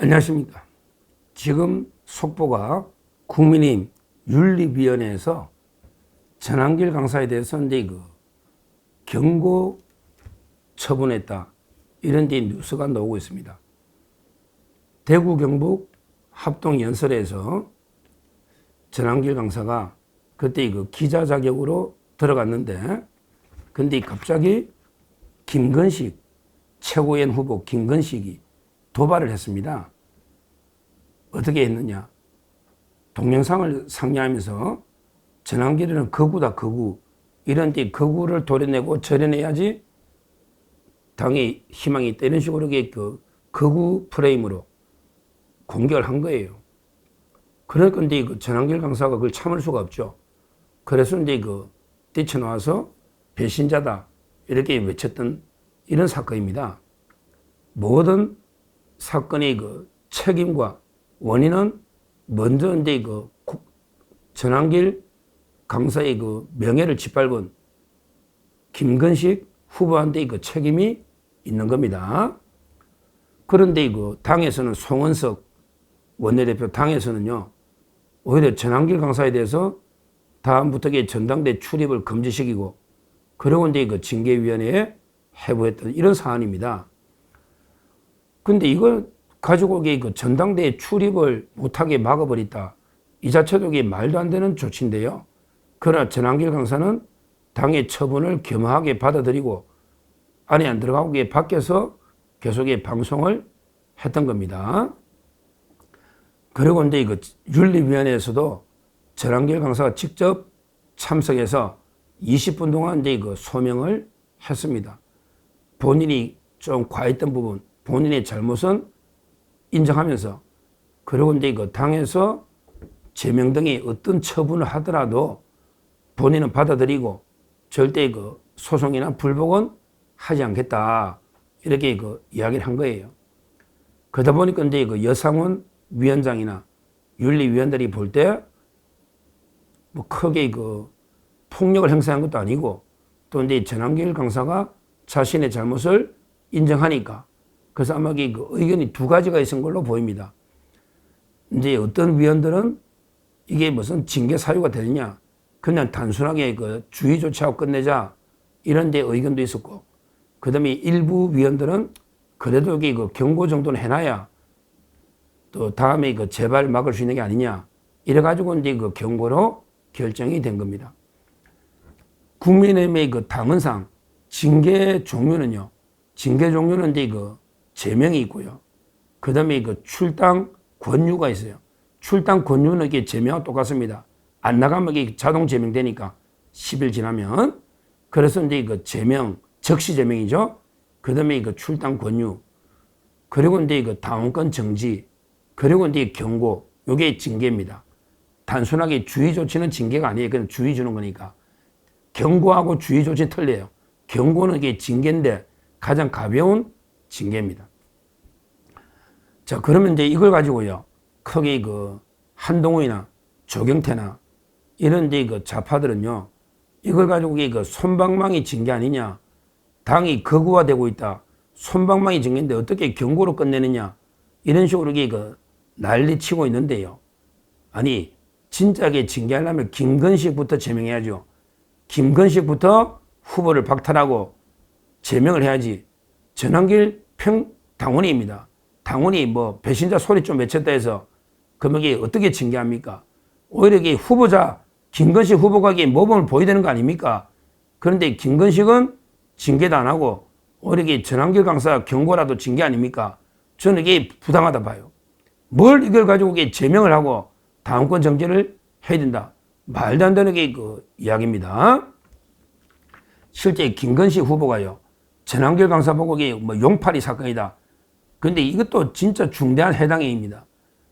안녕하십니까. 지금 속보가 국민의힘 윤리위원회에서 전한길 강사에 대해서 경고 처분했다. 이런 뉴스가 나오고 있습니다. 대구 경북 합동연설에서 전한길 강사가 그때 기자 자격으로 들어갔는데, 근데 갑자기 김건식 최고위원 후보 김건식이 도발을 했습니다. 어떻게 했느냐? 동영상을 상영하면서 전한길이는 거구다, 거구. 이런 거구를 도려내고 절여내야지 당의 희망이 있다. 이런 식으로 거구 프레임으로 공격을 한 거예요. 그럴 건데 전한길 강사가 그걸 참을 수가 없죠. 그래서 뛰쳐나와서 배신자다. 이렇게 외쳤던 이런 사건입니다. 모든 사건의 책임과 원인은 먼저 전한길 강사의 명예를 짓밟은 김건식 후보한테 책임이 있는 겁니다. 그런데 당에서는 송원석 원내대표 당에서는요, 오히려 전한길 강사에 대해서 다음부터 전당대 출입을 금지시키고, 그러고 징계위원회에 해부했던 이런 사안입니다. 근데 이걸 가지고 전당대에 출입을 못하게 막아버렸다. 이 자체도 말도 안 되는 조치인데요. 그러나 전한길 강사는 당의 처분을 겸허하게 받아들이고 안에 안 들어가고 밖에서 계속 방송을 했던 겁니다. 그리고 윤리위원회에서도 전한길 강사가 직접 참석해서 20분 동안 소명을 했습니다. 본인이 좀 과했던 부분, 본인의 잘못은 인정하면서, 그리고 당에서 제명 등의 어떤 처분을 하더라도 본인은 받아들이고 절대 소송이나 불복은 하지 않겠다. 이렇게 이야기를 한 거예요. 그러다 보니까 여상원 위원장이나 윤리위원들이 볼 때 뭐 크게 폭력을 행사한 것도 아니고, 또 전한길 강사가 자신의 잘못을 인정하니까, 그래서 아마 의견이 두 가지가 있은 걸로 보입니다. 어떤 위원들은 이게 무슨 징계 사유가 되느냐, 그냥 단순하게 주의 조치하고 끝내자, 이런 데 의견도 있었고, 그 다음에 일부 위원들은 그래도 경고 정도는 해놔야 또 다음에 재발 막을 수 있는 게 아니냐, 이래가지고 경고로 결정이 된 겁니다. 국민의힘의 당헌상 징계 종류는요, 제명이 있고요. 그 다음에 출당 권유가 있어요. 출당 권유는 제명과 똑같습니다. 안 나가면 자동 제명되니까 10일 지나면. 그래서 제명, 적시 제명이죠. 그 다음에 출당 권유. 그리고 당원권 정지. 그리고 경고. 요게 징계입니다. 단순하게 주의 조치는 징계가 아니에요. 그냥 주의 주는 거니까. 경고하고 주의 조치는 틀려요. 경고는 징계인데 가장 가벼운 징계입니다. 자, 그러면 이걸 가지고요, 크게 한동훈이나 조경태나 이런 좌파들은요, 이걸 가지고 솜방망이 징계 아니냐, 당이 극우화되고 있다, 솜방망이 징계인데 어떻게 경고로 끝내느냐, 이런 식으로 난리치고 있는데요. 아니, 진짜게 징계하려면 김건식부터 제명해야죠. 김건식부터 후보를 박탈하고 제명을 해야지. 전한길 당원입니다. 당원이 배신자 소리 좀 외쳤다 해서 그러면 어떻게 징계합니까? 오히려 후보자 김건식 후보가 모범을 보여야 되는 거 아닙니까? 그런데 김건식은 징계도 안 하고 오히려 전한길 강사 경고라도 징계 아닙니까? 저는 이게 부당하다 봐요. 뭘 이걸 가지고 제명을 하고 당원권 정지를 해야 된다. 말도 안 되는 게 이야기입니다. 실제 김건식 후보가요, 전한길 강사 보고 용팔이 사건이다. 근데 이것도 진짜 중대한 해당행위입니다.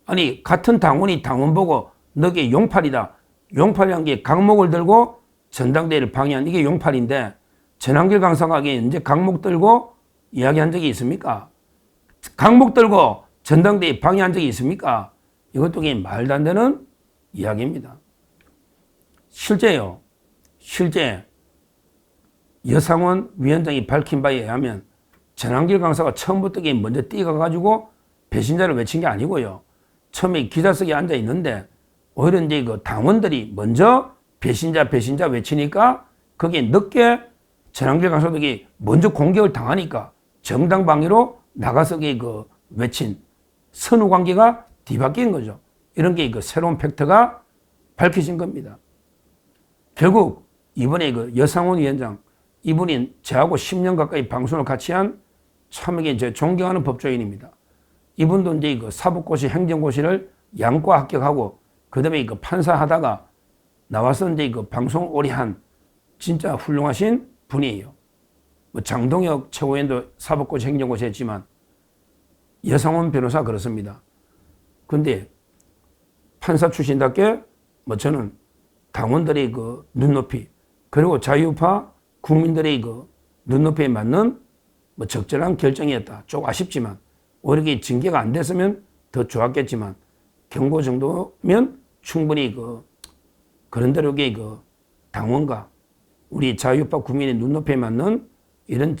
아니, 같은 당원이 당원 보고 너게 용팔이다. 용팔이란 게 강목을 들고 전당대회를 방해한 이게 용팔인데, 전한길 강사가 언제 강목 들고 이야기한 적이 있습니까? 강목 들고 전당대회 방해한 적이 있습니까? 이것도 말도 안 되는 이야기입니다. 실제 여상원 위원장이 밝힌 바에 의하면 전한길 강사가 처음부터 먼저 뛰어가가지고 배신자를 외친 게 아니고요. 처음에 기자석에 앉아 있는데 오히려 이제 그 당원들이 먼저 배신자 외치니까 거기에 늦게 전한길 강사들이 먼저 공격을 당하니까 정당 방위로 나가서 그 외친 선후 관계가 뒤바뀐 거죠. 이런 게 그 새로운 팩트가 밝혀진 겁니다. 결국 이번에 그 여상원 위원장, 이분이 저하고 10년 가까이 방송을 같이 한 참 이게 제 존경하는 법조인입니다. 이분도 이제 그 사법고시, 행정고시를 양과 합격하고 그다음에 그 판사하다가 나와서 이제 그 방송 오래 한 진짜 훌륭하신 분이에요. 뭐 장동혁 최고위원도 사법고시, 행정고시 했지만 여상원 변호사 그렇습니다. 근데 판사 출신답게 뭐 저는 당원들의 그 눈높이 그리고 자유파 국민들의 그 눈높이에 맞는 뭐 적절한 결정이었다. 조금 아쉽지만 오히려 징계가 안 됐으면 더 좋았겠지만 경고 정도면 충분히 그런 대로의 그 당원과 우리 자유파 국민의 눈높이에 맞는 이런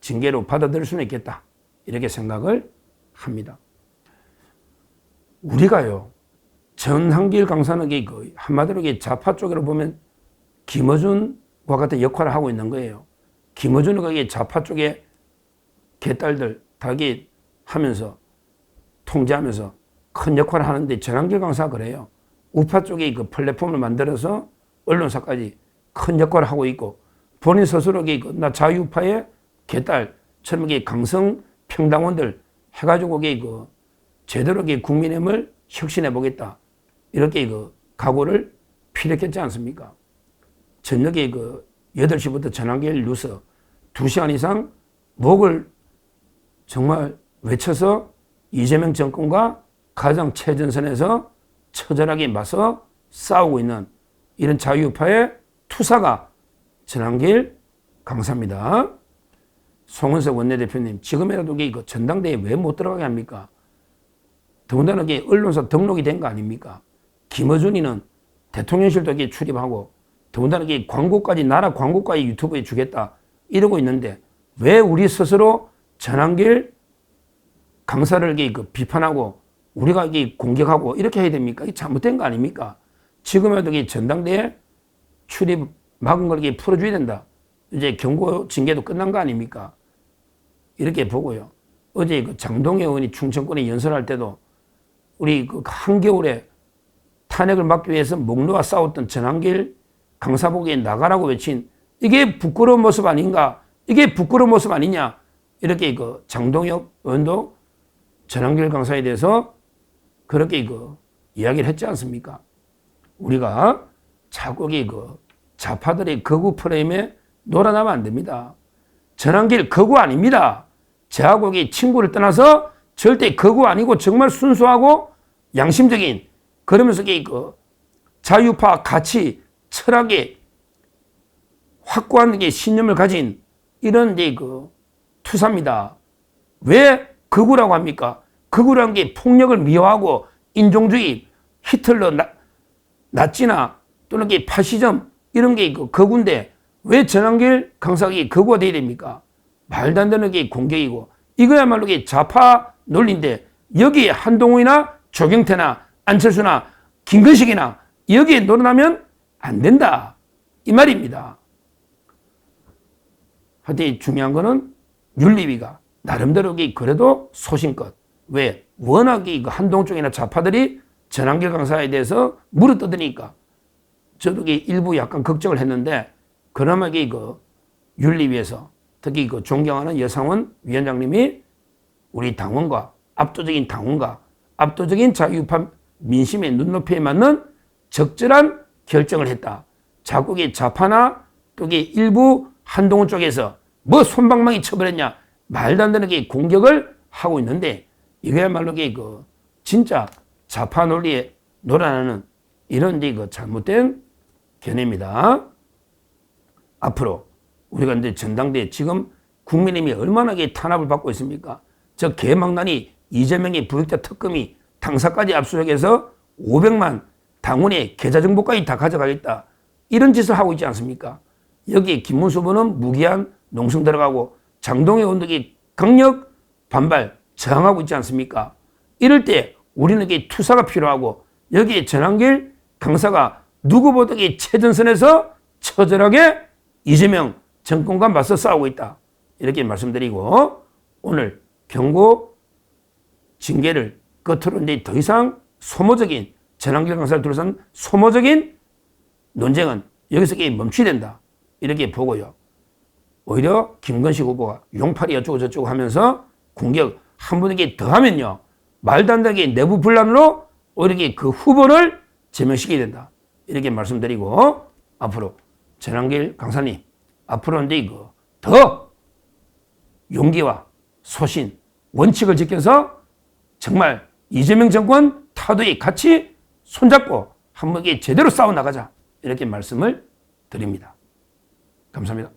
징계로 받아들일 수는 있겠다. 이렇게 생각을 합니다. 우리가요, 전한길 강사는 그 한마디로 좌파 쪽으로 보면 김어준과 같은 역할을 하고 있는 거예요. 김어준은 거기 좌파 쪽에 개딸들 다 하면서 통제하면서 큰 역할을 하는데 전한길 강사가 그래요. 우파 쪽에 그 플랫폼을 만들어서 언론사까지 큰 역할을 하고 있고 본인 스스로 나 자유파의 개딸처럼 강성 평당원들 해가지고 그 제대로 국민의힘을 혁신해 보겠다. 이렇게 각오를 피력했지 않습니까? 저녁에 8시부터 전한길 뉴스 2시간 이상 목을 정말 외쳐서 이재명 정권과 가장 최전선에서 처절하게 맞서 싸우고 있는 이런 자유파의 투사가 전한길 강사입니다. 송은석 원내대표님, 지금이라도 전당대회에 왜 못 들어가게 합니까? 더군다나 언론사 등록이 된 거 아닙니까? 김어준이는 대통령실도 출입하고 더군다나 광고까지 나라 광고까지 유튜브에 주겠다 이러고 있는데 왜 우리 스스로 전한길 강사를 비판하고 우리가 공격하고 이렇게 해야 됩니까? 이게 잘못된 거 아닙니까? 지금이라도 전당대회 출입 막은 걸 풀어줘야 된다. 이제 경고 징계도 끝난 거 아닙니까? 이렇게 보고요. 어제 장동혁 의원이 충청권에 연설할 때도 우리 한겨울에 탄핵을 막기 위해서 목놓아 싸웠던 전한길 강사복에 나가라고 외친 이게 부끄러운 모습 아닌가? 이게 부끄러운 모습 아니냐? 이렇게 장동혁 의원도 전한길 강사에 대해서 그렇게 이야기를 했지 않습니까? 우리가 자꾸 좌파들의 거구 프레임에 놀아나면 안 됩니다. 전한길 거구 아닙니다. 저하고 친구를 떠나서 절대 거구 아니고 정말 순수하고 양심적인 그러면서 자유파 가치, 철학에 확고한 신념을 가진 이런 투사입니다. 왜 극우라고 합니까? 극우라는 게 폭력을 미화하고 인종주의, 히틀러, 나치나 또는 파시즘 이런 게 극우인데 왜 전한길 강사가 극우가 돼야 됩니까? 말도 안 되는 게 공격이고 이거야말로 좌파 논리인데 여기에 한동훈이나 조경태나 안철수나 김근식이나 여기에 놀아나면 안 된다. 이 말입니다. 하여튼 중요한 거는 윤리위가 나름대로 그래도 소신껏 왜 워낙에 한동훈 쪽이나 좌파들이 전한길 강사에 대해서 물어뜯으니까 저도 일부 약간 걱정을 했는데 그나마 윤리위에서 특히 존경하는 여상원 위원장님이 우리 당원과 압도적인 자유파 민심의 눈높이에 맞는 적절한 결정을 했다. 자꾸 좌파나 또 일부 한동훈 쪽에서 뭐 솜방망이 쳐버렸냐 말도 안 되는 공격을 하고 있는데 이거야말로 진짜 좌파 논리에 놀아나는 이런 잘못된 견해입니다. 앞으로 우리가 이제 전당대회 지금 국민의힘이 얼마나 탄압을 받고 있습니까? 저 개망난이 이재명의 부역자 특검이 당사까지 압수수색해서 500만 당원의 계좌정보까지 다 가져가겠다. 이런 짓을 하고 있지 않습니까? 여기에 김문수 후보는 무기한 농성 들어가고 장동혁 의원도 강력 반발 저항하고 있지 않습니까? 이럴 때 우리는 이게 투사가 필요하고 여기에 전한길 강사가 누구보다 최전선에서 처절하게 이재명 정권과 맞서 싸우고 있다. 이렇게 말씀드리고 오늘 경고 징계를 끝으로 이제 더 이상 소모적인 전한길 강사를 둘러싼 소모적인 논쟁은 여기서 멈춰야 된다. 이렇게 보고요. 오히려 김건식 후보가 용팔이 어쩌고 저쩌고 하면서 공격 한 분에게 더 하면요. 말도 안 되게 내부 분란으로 오히려 그 후보를 제명시켜야 된다. 이렇게 말씀드리고 앞으로 전한길 강사님 앞으로 이제 더 용기와 소신, 원칙을 지켜서 정말 이재명 정권 타도에 같이 손잡고 한번 제대로 싸워나가자. 이렇게 말씀을 드립니다. 감사합니다.